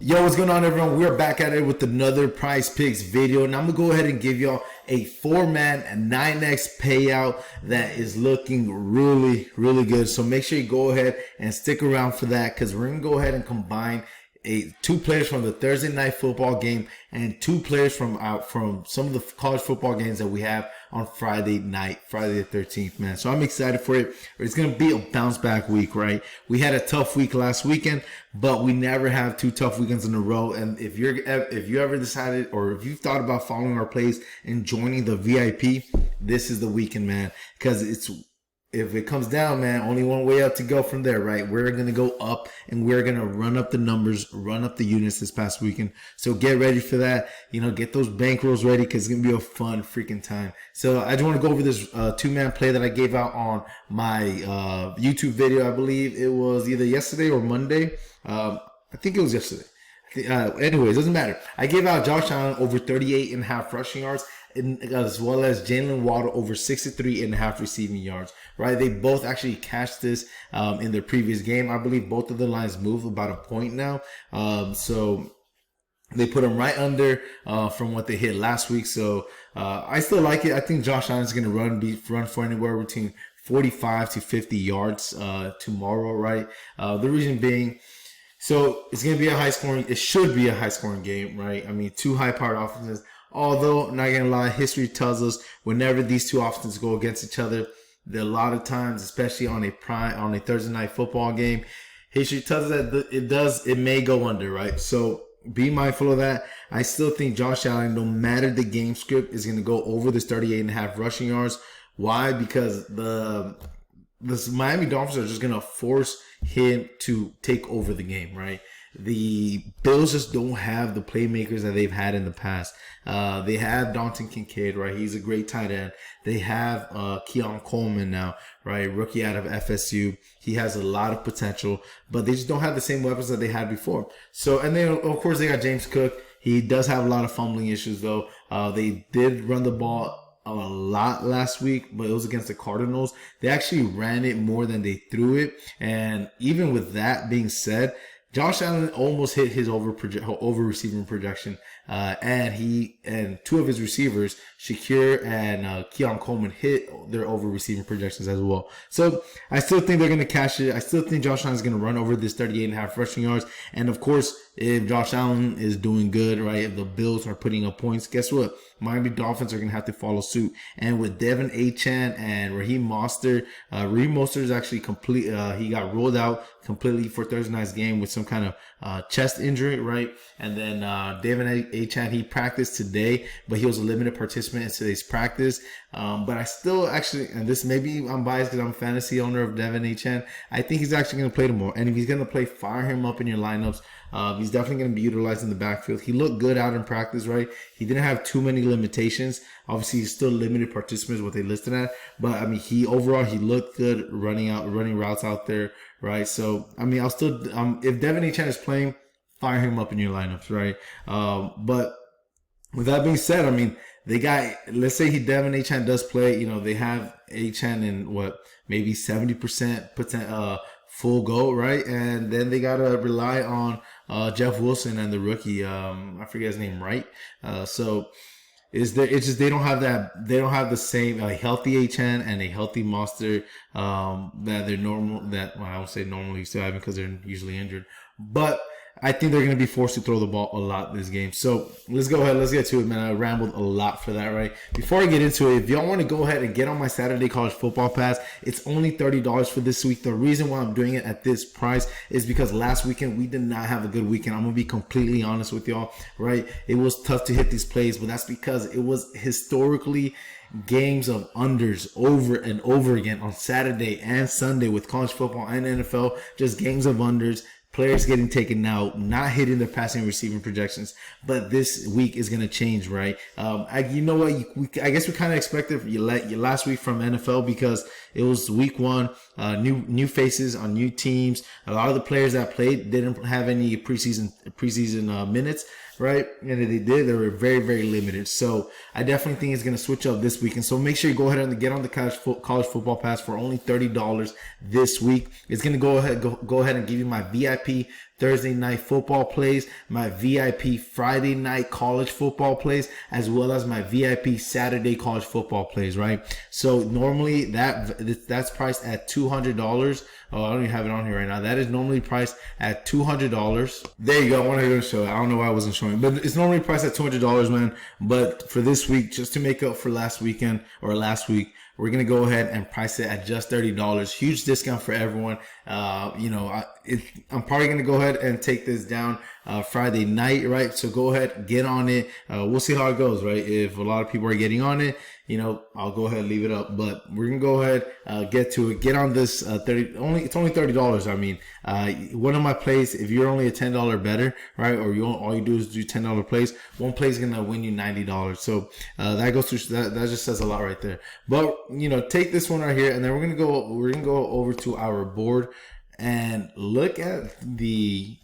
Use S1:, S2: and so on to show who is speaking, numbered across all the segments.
S1: Yo, what's going on, everyone? We're back at it with another Prize Picks video, and I'm gonna go ahead and give y'all a 4-man 9x payout that is looking really good. So make sure you go ahead and stick around for that, because we're gonna go ahead and combine two players from the Thursday night football game and two players from some of the college football games that we have on Friday night, Friday the 13th, man. So I'm excited for it. It's going to be a bounce back week, right? We had a tough week last weekend, but we never have two tough weekends in a row. And if you ever decided, or if you thought about following our plays and joining the VIP, this is the weekend, man, because if it comes down, man, only one way up to go from there, right? We're going to go up, and we're going to run up the numbers, run up the units this past weekend. So get ready for that. Get those bankrolls ready, because it's going to be a fun freaking time. So I just want to go over this 2-man play that I gave out on my YouTube video. I believe it was either yesterday or Monday. I think it was yesterday. Anyways, doesn't matter. I gave out Josh Allen over 38.5 rushing yards, as well as Jalen Waddle over 63.5 receiving yards, right? They both actually cashed this in their previous game. I believe both of the lines moved about a point now. So they put them right under from what they hit last week. So I still like it. I think Josh Allen's going to run for anywhere between 45 to 50 yards tomorrow, right? The reason being, so it's going to be it should be a high scoring game, right? I mean, two high powered offenses. Although, not going to lie, history tells us whenever these two offenses go against each other, a lot of times, especially on a Thursday night football game, history tells us that it may go under, right? So be mindful of that. I still think Josh Allen, no matter the game script, is going to go over this 38.5 rushing yards. Why? Because the Miami Dolphins are just going to force him to take over the game, right? The Bills just don't have the playmakers that they've had in the past. They have Dalton Kincaid, right? He's a great tight end. They have Keon Coleman now, right? Rookie out of FSU. He has a lot of potential, but they just don't have the same weapons that they had before. So, and then of course they got James Cook. He does have a lot of fumbling issues though. They did run the ball a lot last week, but it was against the Cardinals. They actually ran it more than they threw it. And even with that being said, Josh Allen almost hit his over receiving projection, and two of his receivers, Shakir and Keon Coleman, hit their over receiving projections as well. So I still think they're going to cash it. I still think Josh Allen is going to run over this 38.5 rushing yards. And of course, if Josh Allen is doing good, right, if the Bills are putting up points, guess what? Miami Dolphins are going to have to follow suit. And with Devin Achane and Raheem Mostert, Raheem Mostert is actually complete. He got rolled out completely for Thursday night's game with some kind of chest injury, right? And then Devin Achane, he practiced today, but he was a limited participant in today's practice. But I still actually, and this maybe I'm biased because I'm a fantasy owner of Devin Achane, I think he's actually going to play tomorrow. And if he's going to play, fire him up in your lineups. He's definitely going to be utilized in the backfield. He looked good out in practice, right? He didn't have too many limitations. Obviously, he's still limited participants, what they listed at. But I mean, he looked good running routes out there, right? So I mean, I'll still if Devin Achane is playing, fire him up in your lineups, right? But with that being said, I mean, let's say Devin Achane does play. They have Achane in maybe 70% full go, right? And then they gotta rely on Jeff Wilson and the rookie, I forget his name, right? So it's just they don't have the same healthy Achane and a healthy Mostert that they're normal. I won't say normally still having, because they're usually injured, but I think they're going to be forced to throw the ball a lot this game. So let's go ahead. Let's get to it, man. I rambled a lot for that, right? Before I get into it, if y'all want to go ahead and get on my Saturday College Football Pass, it's only $30 for this week. The reason why I'm doing it at this price is because last weekend we did not have a good weekend. I'm going to be completely honest with y'all, right? It was tough to hit these plays, but that's because it was historically games of unders over and over again on Saturday and Sunday with college football and NFL, just games of unders. Players getting taken out, not hitting their passing and receiving projections. But this week is going to change, right? You know what? I guess we kind of expected your last week from NFL, because it was week one, new faces on new teams. A lot of the players that played didn't have any preseason minutes, right? And if they did, they were very, very limited. So I definitely think it's going to switch up this week. And so make sure you go ahead and get on the college football pass for only $30 this week. It's going to go ahead and give you my VIP Thursday night football plays, my VIP Friday night college football plays, as well as my VIP Saturday college football plays, right? So normally that's priced at $200. Oh, I don't even have it on here right now. That is normally priced at $200. There you go. I wanted to show it. I don't know why I wasn't showing it, but it's normally priced at $200, man. But for this week, just to make up for last week, we're going to go ahead and price it at just $30. Huge discount for everyone. I'm probably going to go ahead and take this down Friday night, right? So go ahead, get on it. We'll see how it goes, right? If a lot of people are getting on it, I'll go ahead and leave it up. But we're going to go ahead, get to it. Get on this it's only $30. I mean, one of my plays, if you're only a $10 better, right? Or all you do is do $10 plays, one play is going to win you $90. So that goes through, that just says a lot right there. But, take this one right here, and then we're going to go over to our board and look at the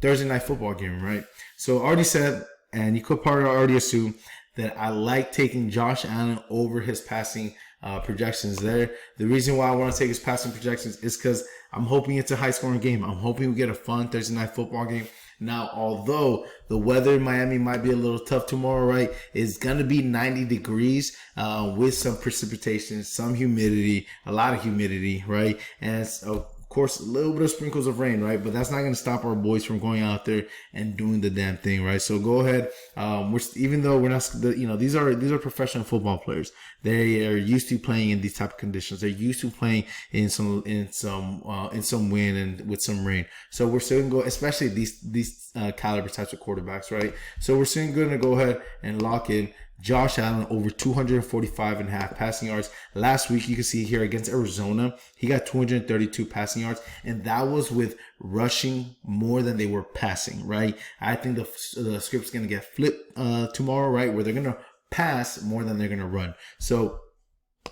S1: Thursday night football game, right? So I already said, and you could probably already assume, that I like taking Josh Allen over his passing projections there. The reason why I want to take his passing projections is because I'm hoping it's a high-scoring game. I'm hoping we get a fun Thursday night football game. Now, although the weather in Miami might be a little tough tomorrow, right? It's going to be 90 degrees with some precipitation, some humidity, a lot of humidity, right? And so, of course, a little bit of sprinkles of rain, right? But that's not going to stop our boys from going out there and doing the damn thing, right? So go ahead. Even though we're not, these are professional football players. They are used to playing in these type of conditions. They're used to playing in some wind and with some rain. So we're still going to go, especially these caliber types of quarterbacks, right? So we're still going to go ahead and lock in Josh Allen over 245.5 passing yards. Last week, you can see here against Arizona, he got 232 passing yards, and that was with rushing more than they were passing, right? I think the script's going to get flipped tomorrow, right? Where they're going to pass more than they're going to run. So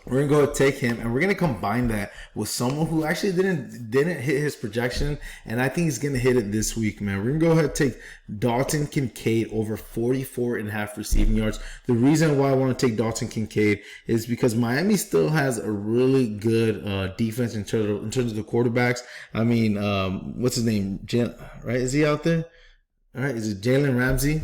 S1: we're going to go and take him, and we're going to combine that with someone who actually didn't hit his projection, and I think he's going to hit it this week, man. We're going to go ahead and take Dalton Kincaid over 44.5 receiving yards. The reason why I want to take Dalton Kincaid is because Miami still has a really good defense in terms of the quarterbacks. I mean, what's his name? Right? Is he out there? All right. Is it Jalen Ramsey?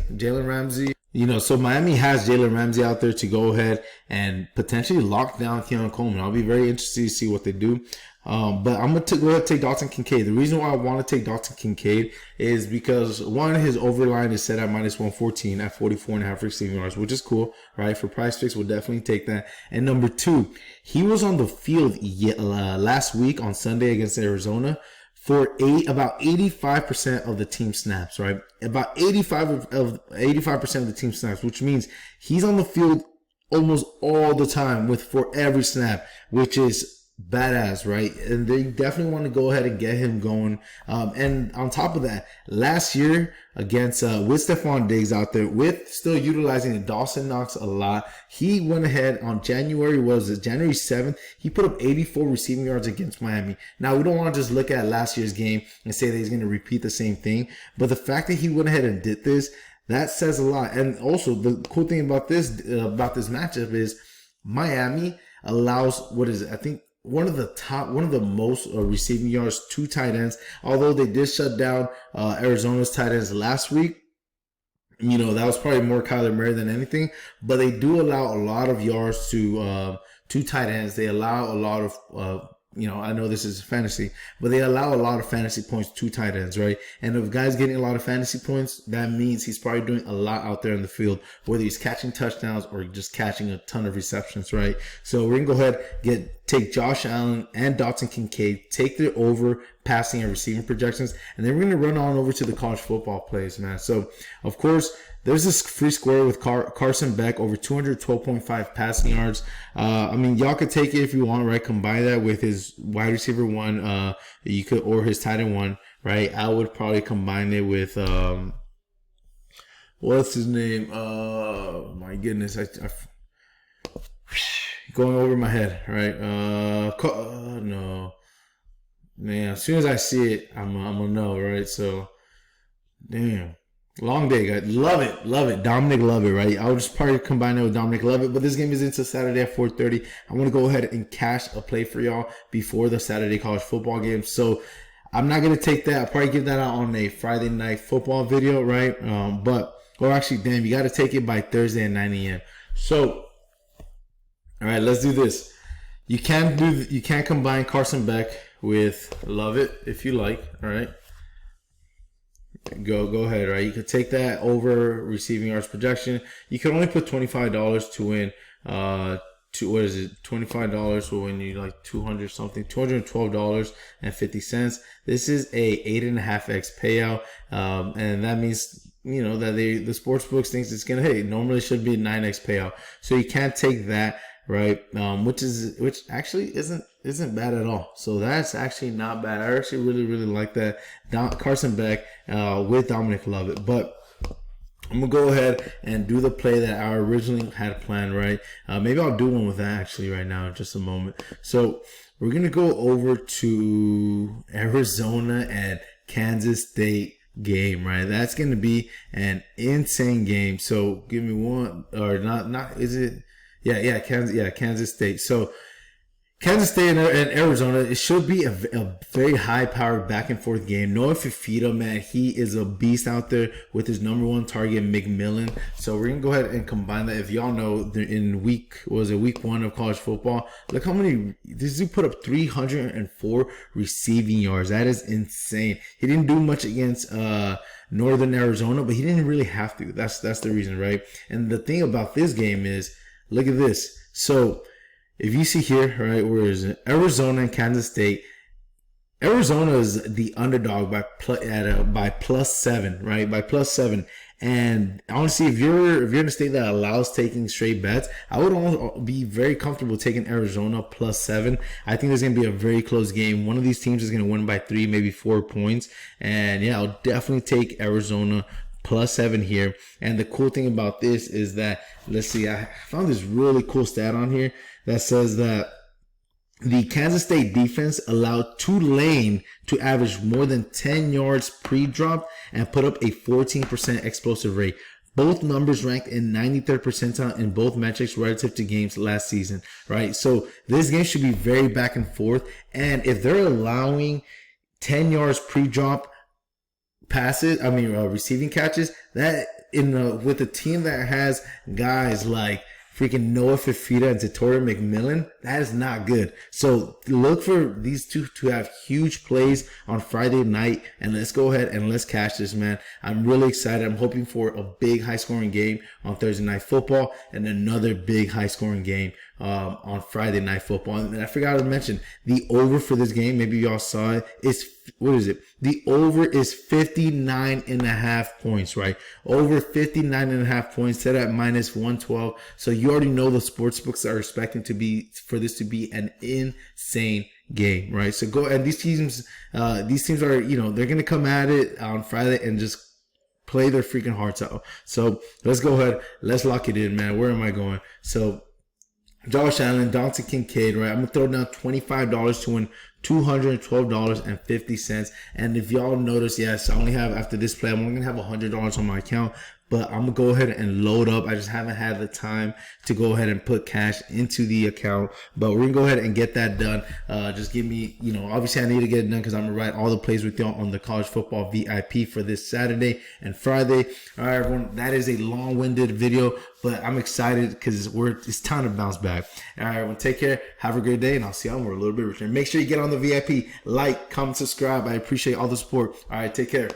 S1: So Miami has Jalen Ramsey out there to go ahead and potentially lock down Keon Coleman. I'll be very interested to see what they do. But I'm going to go ahead and take Dalton Kincaid. The reason why I want to take Dalton Kincaid is because, one, his overline is set at minus 114 at 44.5 receiving yards, which is cool, right? For PrizePicks, we'll definitely take that. And number two, he was on the field last week on Sunday against Arizona for about 85% of the team snaps, right? About 85% of the team snaps, which means he's on the field almost all the time for every snap, which is badass, right? And they definitely want to go ahead and get him going. And on top of that, last year against with Stephon Diggs out there, with still utilizing Dawson Knox a lot, he went ahead on January 7th. He put up 84 receiving yards against Miami. Now, we don't want to just look at last year's game and say that he's going to repeat the same thing, but the fact that he went ahead and did this, that says a lot. And also, the cool thing about this matchup is Miami allows, I think one of the most receiving yards to tight ends. Although they did shut down Arizona's tight ends last week, that was probably more Kyler Murray than anything. But they do allow a lot of yards to tight ends. They allow a lot of I know this is fantasy, but they allow a lot of fantasy points to tight ends, right? And if a guy's getting a lot of fantasy points, that means he's probably doing a lot out there in the field, whether he's catching touchdowns or just catching a ton of receptions, right? So we're going to go ahead, take Josh Allen and Dalton Kincaid, take their over passing and receiving projections, and then we're going to run on over to the college football plays, man. So, of course, there's this free square with Carson Beck over 212.5 passing yards. Y'all could take it if you want, right? Combine that with his wide receiver one, or his tight end one, right? I would probably combine it with, what's his name? My goodness, going over my head, right? No, man. As soon as I see it, I'm gonna know, right? So, damn. Long day, guys. Love it. Dominic Lovett, right? I would just probably combine it with Dominic Lovett, but this game is into Saturday at 4:30. I want to go ahead and cash a play for y'all before the Saturday college football game. So I'm not gonna take that. I'll probably give that out on a Friday night football video, right? Or actually, damn, you got to take it by Thursday at 9 a.m. So, all right, let's do this. You can't combine Carson Beck with Lovett if you like. All right, go ahead. Right, you could take that over receiving yards projection. You can only put $25 to win. What is it? $25 will win you like $212.50. This is a 8.5x payout, and that means that the sports books thinks it's gonna normally it should be a 9x payout. So you can't take that, right? Which actually isn't bad at all. So that's actually not bad. I actually really like that Carson Beck with Dominic Lovett, but I'm going to go ahead and do the play that I originally had planned, right? Maybe I'll do one with that actually right now in just a moment. So we're going to go over to Arizona and Kansas State game, right? That's going to be an insane game. So give me one, or not, is it? Yeah, Kansas State. So Kansas State and Arizona, it should be a very high-powered back-and-forth game. Noah Fifita, man, he is a beast out there with his number one target, McMillan. So we're going to go ahead and combine that. If y'all know, in week 1 of college football, look how many, this dude put up 304 receiving yards. That is insane. He didn't do much against Northern Arizona, but he didn't really have to. That's the reason, right? And the thing about this game is, look at this. So if you see here, right, where is it? Arizona and Kansas State. Arizona is the underdog by +7, right? By +7. And honestly, if you're in a state that allows taking straight bets, I would be very comfortable taking Arizona +7. I think there's going to be a very close game. One of these teams is going to win by 3, maybe 4 points. And yeah, I'll definitely take Arizona +7 here. And the cool thing about this is that, let's see, I found this really cool stat on here that says that the Kansas State defense allowed Tulane to average more than 10 yards pre-drop and put up a 14% explosive rate. Both numbers ranked in 93rd percentile in both metrics relative to games last season, right? So this game should be very back and forth. And if they're allowing 10 yards pre-drop passes, receiving catches, that with a team that has guys like freaking Noah Fifita and Tatoria McMillan, that is not good. So look for these two to have huge plays on Friday night, and let's go ahead and let's cash this, man. I'm really excited. I'm hoping for a big high-scoring game on Thursday Night Football and another big high-scoring game on Friday Night Football. And I forgot to mention the over for this game. Maybe y'all saw it. What is it? The over is 59.5 points, right? Over 59.5 points, set at -112. So you already know the sports books are expecting for this to be an insane game, right? So go, and these teams are, they're going to come at it on Friday and just play their freaking hearts out. So let's go ahead. Let's lock it in, man. Where am I going? So Josh Allen, Dante Kincaid, right? I'm going to throw down $25 to win $212.50. And if y'all notice, yes, I only have, after this play, I'm only going to have $100 on my account. But I'm going to go ahead and load up. I just haven't had the time to go ahead and put cash into the account. But we're going to go ahead and get that done. Just give me, obviously I need to get it done because I'm going to write all the plays with y'all on the college football VIP for this Saturday and Friday. All right, everyone, that is a long-winded video, but I'm excited because it's time to bounce back. All right, everyone, take care. Have a great day, and I'll see y'all more a little bit richer. Make sure you get on the VIP, like, comment, subscribe. I appreciate all the support. All right, take care.